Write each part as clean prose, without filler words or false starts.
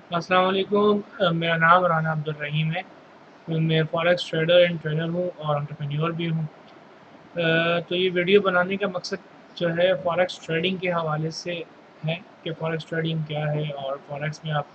अस्सलाम वालेकुम। मेरा नाम राना अब्दुल रहीम है। मैं फॉरेक्स ट्रेडर एंड ट्रेनर हूँ और एंटरप्रेन्योर भी हूँ। तो ये वीडियो बनाने का मकसद जो है फॉरेक्स ट्रेडिंग के हवाले से है कि फॉरेक्स ट्रेडिंग क्या है और फॉरेक्स में आप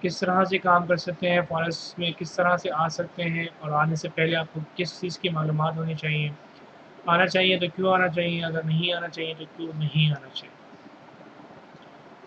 किस तरह से काम कर सकते हैं, फॉरेक्स में किस तरह से आ सकते हैं और आने से पहले आपको किस चीज़ की मालूमात होनी चाहिए। आना चाहिए तो क्यों आना चाहिए, अगर नहीं आना चाहिए तो क्यों नहीं आना चाहिए।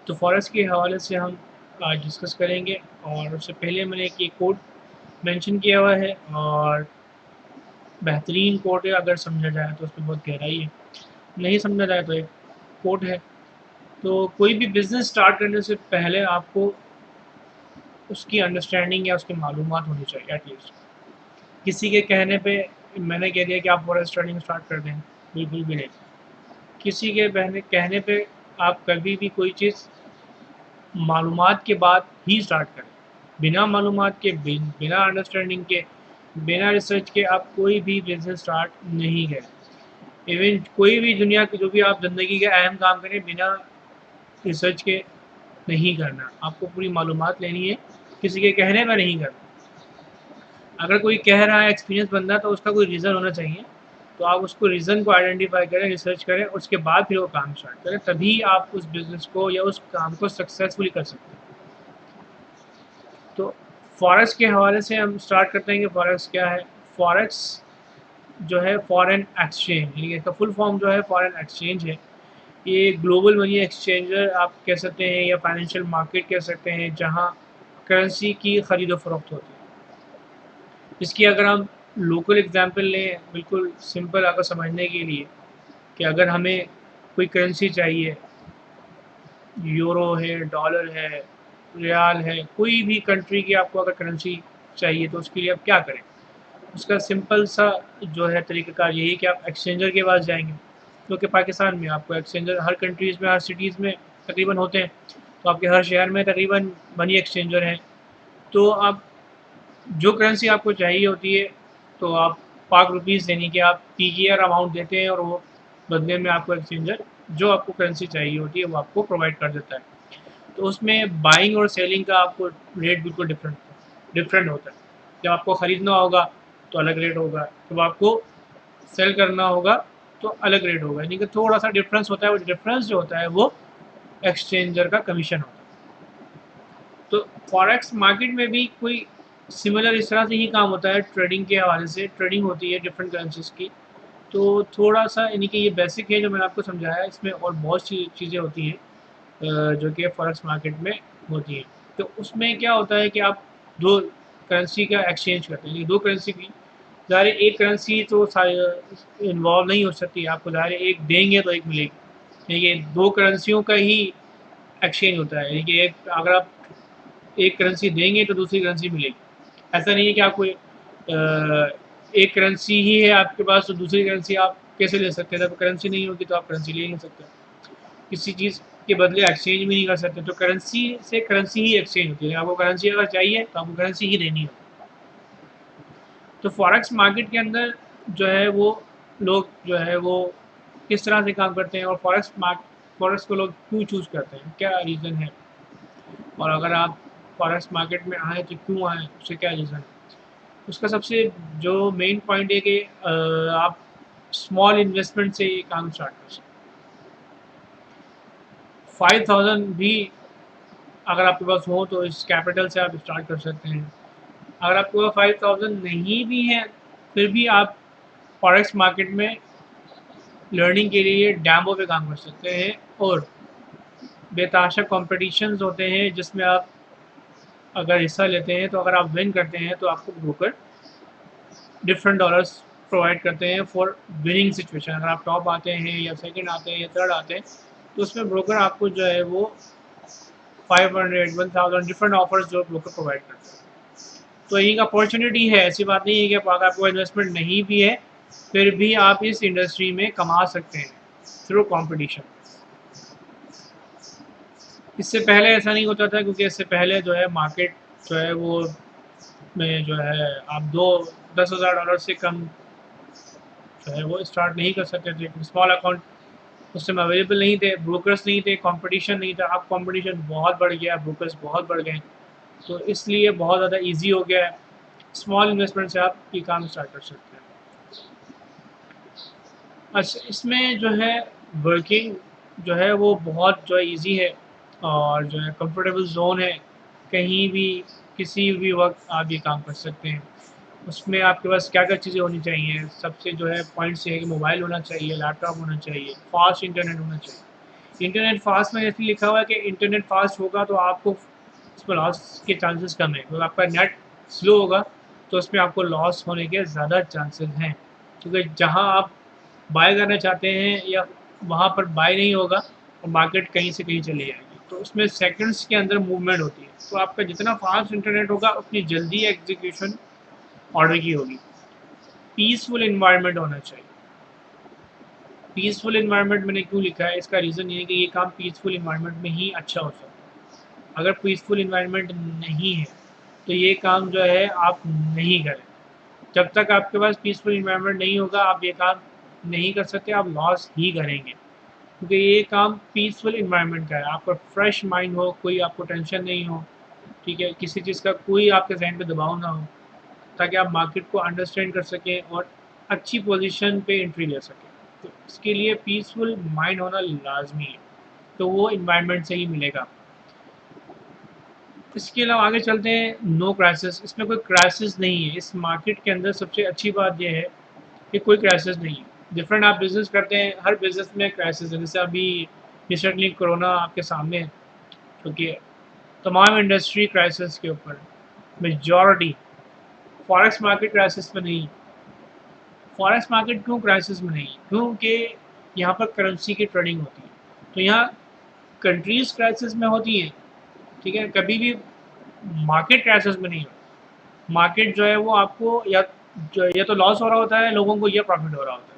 तो फॉरेक्स के हवाले से हम आज डिस्कस करेंगे। और उससे पहले मैंने एक ये कोड मेंशन किया हुआ है और बेहतरीन कोड है। अगर समझा जाए तो उसमें बहुत गहराई है, नहीं समझा जाए तो एक कोड है। तो कोई भी बिज़नेस स्टार्ट करने से पहले आपको उसकी अंडरस्टैंडिंग या उसकी मालूमात होनी चाहिए एटलीस्ट। किसी के कहने पे मैंने कह दिया कि आप फॉरेक्स ट्रेडिंग स्टार्ट कर दें, बिल्कुल भी नहीं। किसी के कहने पे आप कभी भी कोई चीज़ मालूमात के बाद ही स्टार्ट करें। बिना मालूमात के, बिना अंडरस्टैंडिंग के, बिना रिसर्च के आप कोई भी बिज़नेस स्टार्ट नहीं करें। इवन कोई भी दुनिया की जो भी आप ज़िंदगी के अहम काम करें, बिना रिसर्च के नहीं करना। आपको पूरी मालूमात लेनी है, किसी के कहने पर नहीं करना। अगर कोई कह रहा है एक्सपीरियंस बंदा, तो उसका कोई रीज़न होना चाहिए। तो आप उसको रीज़न को आइडेंटिफाई करें, रिसर्च करें, उसके बाद फिर वो काम स्टार्ट करें, तभी आप उस बिज़नेस को या उस काम को सक्सेसफुली कर सकते हैं। तो फॉरेक्स के हवाले से हम स्टार्ट करते हैं कि फॉरेक्स क्या है। फॉरेक्स जो है फॉरेन एक्सचेंज, ये इसका फुल फॉर्म जो है फॉरेन एक्सचेंज है। ये ग्लोबल मनी एक्सचेंजर आप कह सकते हैं या फाइनेंशियल मार्केट कह सकते हैं, जहाँ करेंसी की ख़रीद व फरोख्त होती है। इसकी अगर हम लोकल एग्जांपल लें, बिल्कुल सिंपल आपको समझने के लिए, कि अगर हमें कोई करेंसी चाहिए, यूरो है, डॉलर है, रियाल है, कोई भी कंट्री की आपको अगर करेंसी चाहिए, तो उसके लिए आप क्या करें। उसका सिंपल सा जो है तरीक़ाकार यही है कि आप एक्सचेंजर के पास जाएंगे। क्योंकि पाकिस्तान में आपको एक्सचेंजर हर कंट्रीज़ में, हर सिटीज़ में तकरीबन होते हैं। तो आपके हर शहर में तकरीबन मनी एक्सचेंजर हैं। तो आप जो करेंसी आपको चाहिए होती है, तो आप पाक रुपीज़ यानी कि आप पीजीआर अमाउंट देते हैं और वो बदले में आपको एक्सचेंजर जो आपको करेंसी चाहिए होती है वो आपको प्रोवाइड कर देता है। तो उसमें बाइंग और सेलिंग का आपको रेट बिल्कुल डिफरेंट होता है। जब आपको ख़रीदना होगा तो अलग रेट होगा, जब आपको सेल करना होगा तो अलग रेट होगा, यानी कि थोड़ा सा डिफरेंस होता है। वो डिफरेंस जो होता है वो एक्सचेंजर का कमीशन होता है। तो फॉरेक्स मार्केट में भी कोई सिमिलर इस तरह से ही काम होता है। ट्रेडिंग के हवाले से ट्रेडिंग होती है डिफरेंट करेंसीज की। तो थोड़ा सा यानी कि ये बेसिक है जो मैंने आपको समझाया। इसमें और बहुत सी चीज़ें होती हैं जो कि फॉरेक्स मार्केट में होती हैं। तो उसमें क्या होता है कि आप दो करेंसी का एक्सचेंज करते हैं, दो करेंसी की। ज़ाहिर है एक करेंसी तो इन्वॉल्व नहीं हो सकती, आपको ज़ाहिर है एक देंगे तो एक मिलेगी। ये दो करेंसियों का ही एक्सचेंज होता है, यानी कि एक अगर आप एक करेंसी देंगे तो दूसरी करेंसी मिलेगी। ऐसा नहीं है कि आपको एक करेंसी ही है आपके पास तो दूसरी करेंसी आप कैसे ले सकते हैं। जब करेंसी नहीं होगी तो आप करेंसी ले नहीं सकते, किसी चीज़ के बदले एक्सचेंज भी नहीं कर सकते। तो करेंसी से करेंसी ही एक्सचेंज होती है। आपको करेंसी अगर चाहिए तो आपको करेंसी ही देनी है। तो फॉरेक्स मार्केट के अंदर जो है वो लोग जो है वो किस तरह से काम करते हैं और फॉरेक्स को लोग क्यों चूज़ करते हैं, क्या रीज़न है। और अगर आप फॉरेक्स मार्केट में आए तो क्यों आए, उससे क्या रीज़न है। उसका सबसे जो मेन पॉइंट है कि आप स्मॉल इन्वेस्टमेंट से ये काम स्टार्ट कर सकते हैं। 5000 भी अगर आपके पास हो तो इस कैपिटल से आप स्टार्ट कर सकते हैं। अगर आपके पास 5000 नहीं भी है, फिर भी आप फॉरेक्स मार्केट में लर्निंग के लिए डैमो पे काम कर सकते हैं। और बेताशा कॉम्पिटिशन्स होते हैं जिसमें आप अगर हिस्सा लेते हैं, तो अगर आप विन करते हैं तो आपको ब्रोकर डिफरेंट डॉलर्स प्रोवाइड करते हैं फॉर विनिंग सिचुएशन। अगर आप टॉप आते हैं या सेकंड आते हैं या थर्ड आते हैं, तो उसमें ब्रोकर आपको जो है वो 500 1000 डिफरेंट ऑफर्स जो ब्रोकर प्रोवाइड करते हैं। तो ये एक अपॉर्चुनिटी है, ऐसी बात नहीं है कि अगर आपको इन्वेस्टमेंट नहीं भी है फिर भी आप इस इंडस्ट्री में कमा सकते हैं थ्रू कंपटीशन। इससे पहले ऐसा नहीं होता था, क्योंकि इससे पहले जो है मार्केट जो है वो में जो है आप दो 10,000 डॉलर से कम जो है वो स्टार्ट नहीं कर सकते थे। स्मॉल अकाउंट उस टाइम अवेलेबल नहीं थे, ब्रोकर्स नहीं थे, कंपटीशन नहीं था। अब कंपटीशन बहुत बढ़ गया, ब्रोकर्स बहुत बढ़ गए, तो इसलिए बहुत ज़्यादा ईजी हो गया है। स्मॉल इन्वेस्टमेंट से आप ये काम स्टार्ट कर सकते हैं। अच्छा, इसमें जो है वर्किंग जो है वो बहुत जो है ईजी है, और जो है कंफर्टेबल जोन है, कहीं भी किसी भी वक्त आप ये काम कर सकते हैं। उसमें आपके पास क्या क्या चीज़ें होनी चाहिए, सबसे जो है पॉइंट्स ये है कि मोबाइल होना चाहिए, लैपटॉप होना चाहिए, फास्ट इंटरनेट होना चाहिए। इंटरनेट फास्ट में जैसे लिखा हुआ है कि इंटरनेट फास्ट होगा तो आपको उसमें लॉस के चांसेस कम है, क्योंकि आपका नेट स्लो होगा तो उसमें आपको लॉस होने के ज़्यादा चांसेस हैं, क्योंकि जहाँ आप बाय करना चाहते हैं या वहाँ पर बाय नहीं होगा और मार्केट कहीं से कहीं चली जाएगी, तो उसमें सेकंड्स के अंदर मूवमेंट होती है। तो आपका जितना फास्ट इंटरनेट होगा उतनी जल्दी एग्जीक्यूशन ऑर्डर की होगी। पीसफुल इन्वायरमेंट होना चाहिए। पीसफुल इन्वायरमेंट मैंने क्यों लिखा है, इसका रीज़न ये है कि ये काम पीसफुल इन्वायरमेंट में ही अच्छा हो सकता है। अगर पीसफुल इन्वायरमेंट नहीं है तो ये काम जो है आप नहीं करें। जब तक आपके पास पीसफुल इन्वायरमेंट नहीं होगा आप ये काम नहीं कर सकते, आप लॉस ही करेंगे, क्योंकि ये काम पीसफुल इन्वायरमेंट का है। आपका फ्रेश माइंड हो, कोई आपको टेंशन नहीं हो, ठीक है, किसी चीज़ का कोई आपके जहन पे दबाव ना हो, ताकि आप मार्केट को अंडरस्टैंड कर सकें और अच्छी पोजीशन पे एंट्री ले सकें। तो इसके लिए पीसफुल माइंड होना लाजमी है, तो वो इन्वायरमेंट से ही मिलेगा। इसके अलावा आगे चलते हैं, नो क्राइसिस। इसमें कोई क्राइसिस नहीं है। इस मार्केट के अंदर सबसे अच्छी बात यह है कि कोई क्राइसिस नहीं है। डिफरेंट आप बिज़नेस करते हैं, हर बिज़नेस में क्राइसिस है। जैसे अभी रिसेंटली कोरोना आपके सामने है, क्योंकि तमाम इंडस्ट्री क्राइसिस के ऊपर, मेजॉरिटी फॉरेक्स मार्केट क्राइसिस में नहीं। फॉरेक्स मार्केट क्यों क्राइसिस में नहीं? क्योंकि यहाँ पर करेंसी की ट्रेडिंग होती है, तो यहाँ कंट्रीज क्राइसिस में होती हैं, ठीक है, कभी भी मार्केट क्राइसिस में नहीं होती। मार्केट जो है वो आपको या तो लॉस हो रहा होता है लोगों को, या प्रॉफिट हो रहा होता है।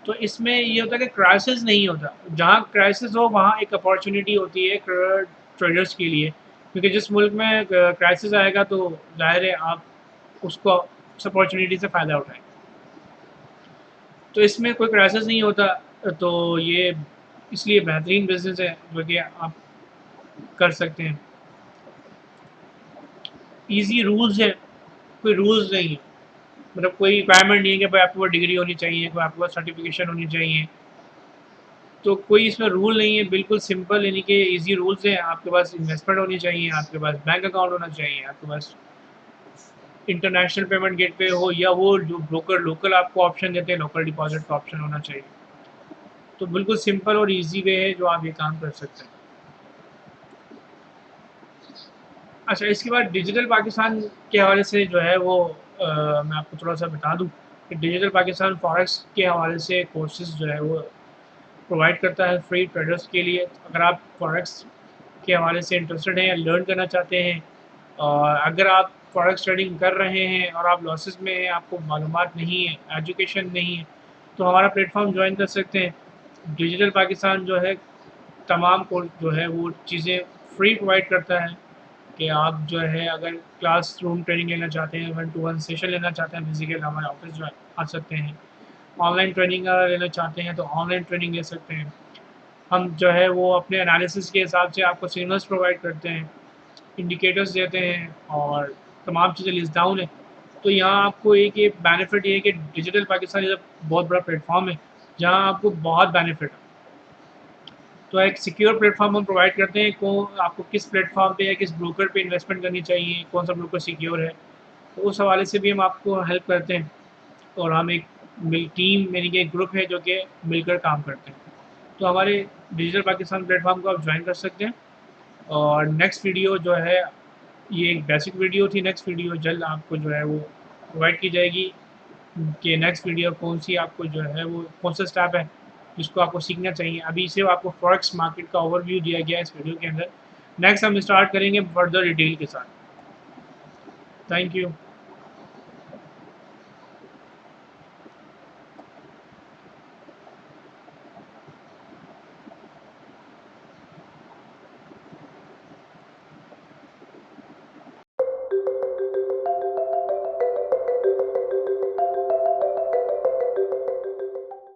तो इसमें ये होता है कि क्राइसिस नहीं होता। जहाँ क्राइसिस हो वहाँ एक अपॉर्चुनिटी होती है ट्रेडर्स के लिए, क्योंकि जिस मुल्क में क्राइसिस आएगा तो जाहिर है आप उसको उस अपॉर्चुनिटी से फ़ायदा उठाएंगे। तो इसमें कोई क्राइसिस नहीं होता, तो ये इसलिए बेहतरीन बिजनेस है जो कि आप कर सकते हैं। इजी रूल्स है, कोई रूल्स नहीं है, मतलब कोई रिक्वायरमेंट नहीं है कि भाई आपके पास डिग्री होनी चाहिए, कोई आपके पास सर्टिफिकेशन होनी चाहिए, तो कोई इसमें रूल नहीं है। बिल्कुल सिंपल, यानी कि इजी रूल्स हैं। आपके पास इन्वेस्टमेंट होनी चाहिए, आपके पास बैंक अकाउंट होना चाहिए, आपके पास इंटरनेशनल पेमेंट गेटवे हो, या वो जो ब्रोकर लोकल आपको ऑप्शन देते हैं लोकल डिपॉजिट का ऑप्शन होना चाहिए। तो बिल्कुल सिंपल और इजी वे है जो आप ये काम कर सकते हैं। अच्छा, इसके बाद डिजिटल पाकिस्तान के हवाले से जो है वो मैं आपको थोड़ा सा बता दूं कि डिजिटल पाकिस्तान फॉरेक्स के हवाले से कोर्सेज जो है वो प्रोवाइड करता है फ्री ट्रेडर्स के लिए। अगर आप फॉरेक्स के हवाले से इंटरेस्टेड हैं या लर्न करना चाहते हैं, और अगर आप फॉरेक्स ट्रेडिंग कर रहे हैं और आप लॉसेस में हैं, आपको मालूमात नहीं है, एजुकेशन नहीं है, तो हमारा प्लेटफॉर्म ज्वाइन कर सकते हैं। डिजिटल पाकिस्तान जो है तमाम को जो है वो चीज़ें फ्री प्रोवाइड करता है, कि आप जो है अगर क्लास रूम ट्रेनिंग लेना चाहते हैं, 1-to-1 सेशन लेना चाहते हैं फिजिकल, हमारे ऑफिस जो आ सकते हैं। ऑनलाइन ट्रेनिंग लेना चाहते हैं तो ऑनलाइन ट्रेनिंग ले सकते हैं। हम जो है वो अपने एनालिसिस के हिसाब से आपको सिग्नल्स प्रोवाइड करते हैं, इंडिकेटर्स देते हैं, और तमाम चीज़ें लिस्ट डाउन है। तो यहाँ आपको एक ये बेनिफिट ये है कि डिजिटल पाकिस्तान एक बहुत बड़ा प्लेटफॉर्म है जहाँ आपको बहुत बेनिफिट है। तो एक सिक्योर प्लेटफॉर्म हम प्रोवाइड करते हैं को आपको किस प्लेटफॉर्म पे या किस ब्रोकर पे इन्वेस्टमेंट करनी चाहिए, कौन सा ब्रोकर सिक्योर है, तो उस हवाले से भी हम आपको हेल्प करते हैं। और हम एक टीम, मेरी एक ग्रुप है जो कि मिलकर काम करते हैं। तो हमारे डिजिटल पाकिस्तान प्लेटफॉर्म को आप ज्वाइन कर सकते हैं। और नेक्स्ट वीडियो जो है ये एक बेसिक वीडियो थी, नेक्स्ट वीडियो जल्द आपको जो है वो प्रोवाइड की जाएगी कि नेक्स्ट वीडियो कौन सी आपको जो है वो कौन सा स्टेप है जिसको आपको सीखना चाहिए। अभी सिर्फ आपको फॉरेक्स मार्केट का ओवरव्यू दिया गया है इस वीडियो के अंदर। नेक्स्ट हम स्टार्ट करेंगे फर्दर डिटेल के साथ। Thank you.